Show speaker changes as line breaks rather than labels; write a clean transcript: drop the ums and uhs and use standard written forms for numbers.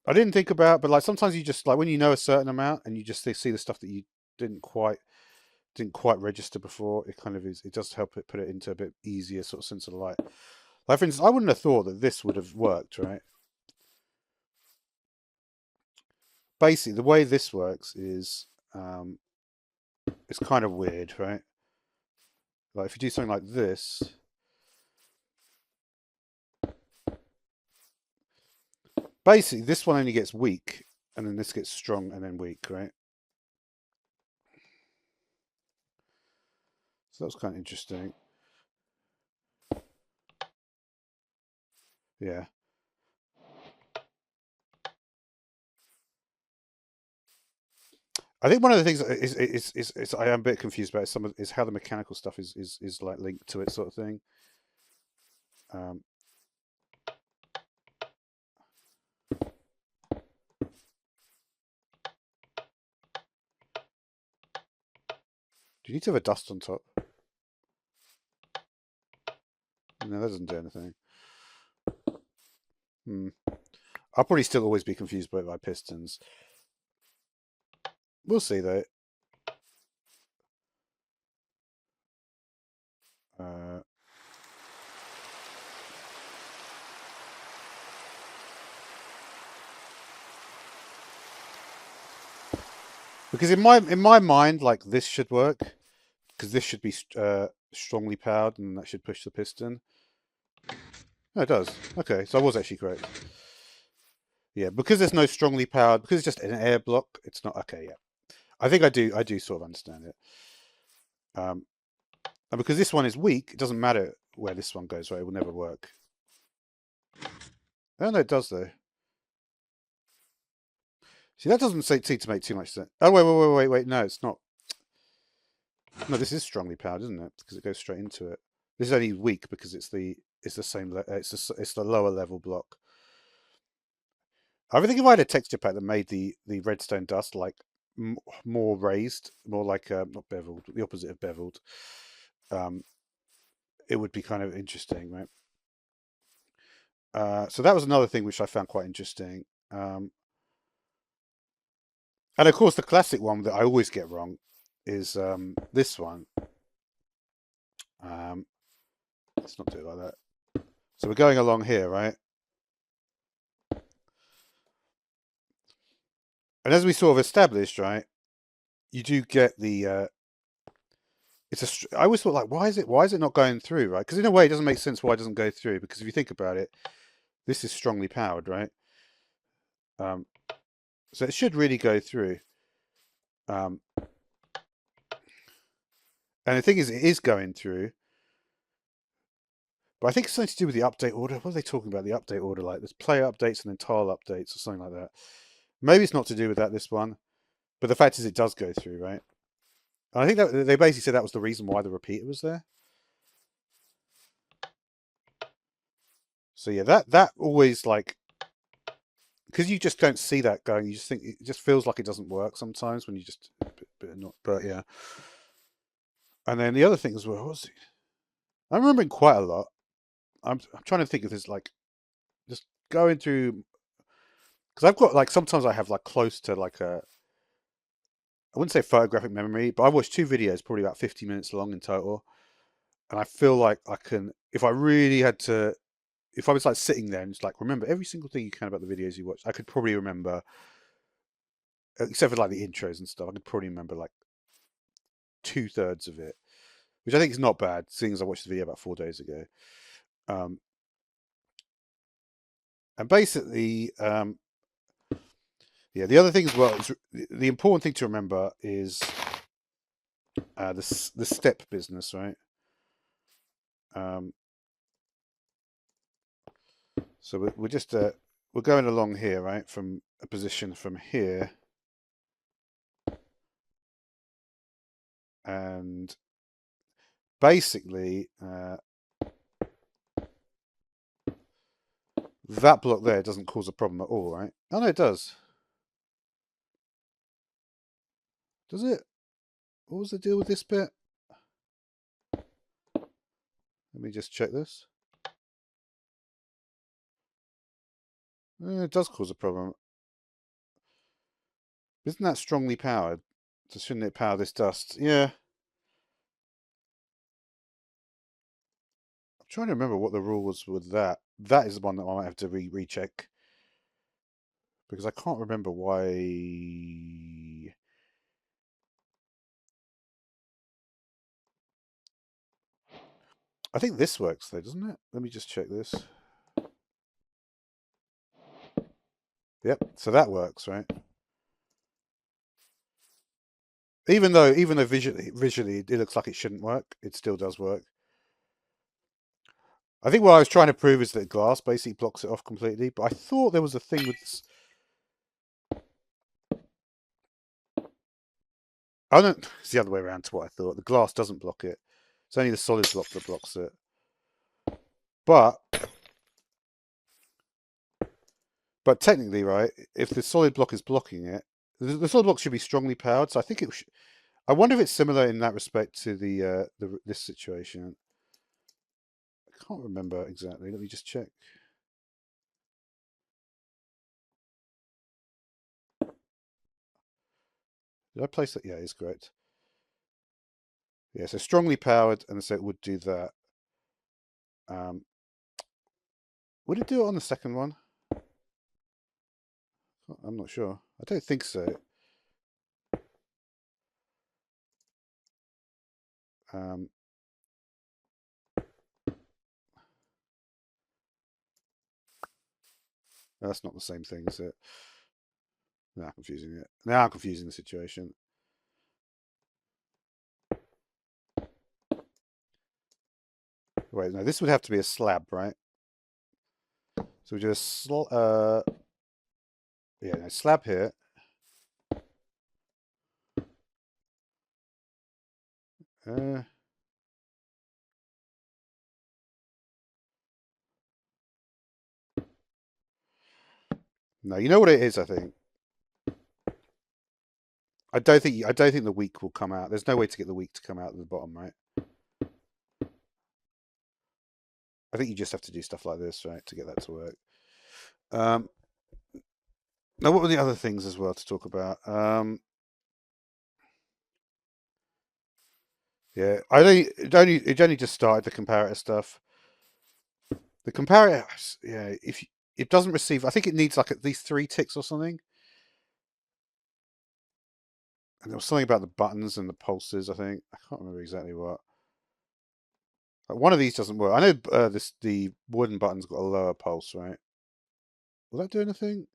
I didn't think about, but like sometimes you just like when you know a certain amount and you just see the stuff that you didn't quite didn't quite register before. It kind of is. It does help it put it into a bit easier sort of sense of light. Like for instance, I wouldn't have thought that this would have worked, right? Basically, the way this works is it's kind of weird, right? Like if you do something like this, basically this one only gets weak, and then this gets strong and then weak, right? So that's kind of interesting. Yeah. I think one of the things is I am a bit confused about is how the mechanical stuff is like linked to it, sort of thing. Um, do you need to have a dust on top? No, that doesn't do anything. Hmm. I'll probably still always be confused by pistons. We'll see though. Uh, because in my mind, like this should work because this should be strongly powered and that should push the piston. No, it does. Okay, so I was actually correct. Yeah, because there's no strongly powered, because it's just an air block. It's not okay. Yeah, I think I do sort of understand it. And because this one is weak, it doesn't matter where this one goes. Right, it will never work. Oh no, it does though. See, that doesn't seem to make too much sense. Oh wait. No, it's not. No, this is strongly powered, isn't it? Because it goes straight into it. This is only weak because it's the same. It's the lower level block. I think if I had a texture pack that made the redstone dust like more raised, more like not beveled, the opposite of beveled, um, it would be kind of interesting, right? So that was another thing which I found quite interesting. And of course, the classic one that I always get wrong is this one. Um, let's not do it like that. So we're going along here, right? And as we sort of established, right, you do get the. I always thought like, why is it not going through, right? Because in a way, it doesn't make sense why it doesn't go through. Because if you think about it, this is strongly powered, right? Um, so it should really go through. Um, and the thing is, it is going through. But I think it's something to do with the update order. What are they talking about? The update order, like there's player updates and then tile updates or something like that. Maybe it's not to do with that this one, but the fact is it does go through, right? And I think that they basically said that was the reason why the repeater was there. So yeah, that always like because you just don't see that going. You just think it just feels like it doesn't work sometimes when you just not. But yeah, and then the other thing as well, what was it? I'm remembering quite a lot. I'm trying to think if there's like just going through because I've got like sometimes I have like close to like a I wouldn't say photographic memory, but I watched two videos probably about 50 minutes long in total, and I feel like I can if I really had to if I was like sitting there and just like remember every single thing you can about the videos you watched, I could probably remember except for like the intros and stuff. I could probably remember like 2/3 of it, which I think is not bad, seeing as I watched the video about 4 days ago. Um, and basically, yeah, the other thing as well is the important thing to remember is the step business, right? Um, so we're just we're going along here, right, from a position from here, and basically that block there doesn't cause a problem at all, right? Oh no, it does. Does it? What was the deal with this bit? Let me just check this. It does cause a problem. Isn't that strongly powered? So shouldn't it power this dust? Yeah. I'm trying to remember what the rule was with that. That is the one that I might have to recheck because I can't remember why. I think this works though, doesn't it? Let me just check this. Yep, so that works, right? Even though visually it looks like it shouldn't work, it still does work. I think what I was trying to prove is that glass basically blocks it off completely, but I thought there was a thing with this. I don't. It's the other way around to what I thought. The glass doesn't block it. It's only the solid block that blocks it. But technically, right, if the solid block is blocking it, the solid block should be strongly powered. So I think it. I wonder if it's similar in that respect to this situation. I can't remember exactly. Let me just check. Did I place that? Yeah, it's correct. Yeah, so strongly powered, and so it would do that. Would it do it on the second one? I'm not sure. I don't think so. No, that's not the same thing, is it? Now I'm confusing it. Now I'm confusing the situation. Wait, no, this would have to be a slab, right? So we do a yeah, no, slab here. Uh, no, you know what it is, I think. I don't think the weak will come out. There's no way to get the weak to come out at the bottom, right? I think you just have to do stuff like this, right, to get that to work. Now, what were the other things as well to talk about? Yeah, it only just started the comparator stuff. The comparator, yeah, if it doesn't receive, I think it needs like at least 3 ticks or something. And there was something about the buttons and the pulses. I think I can't remember exactly what. Like one of these doesn't work. I know the wooden button's got a lower pulse, right? Will that do anything?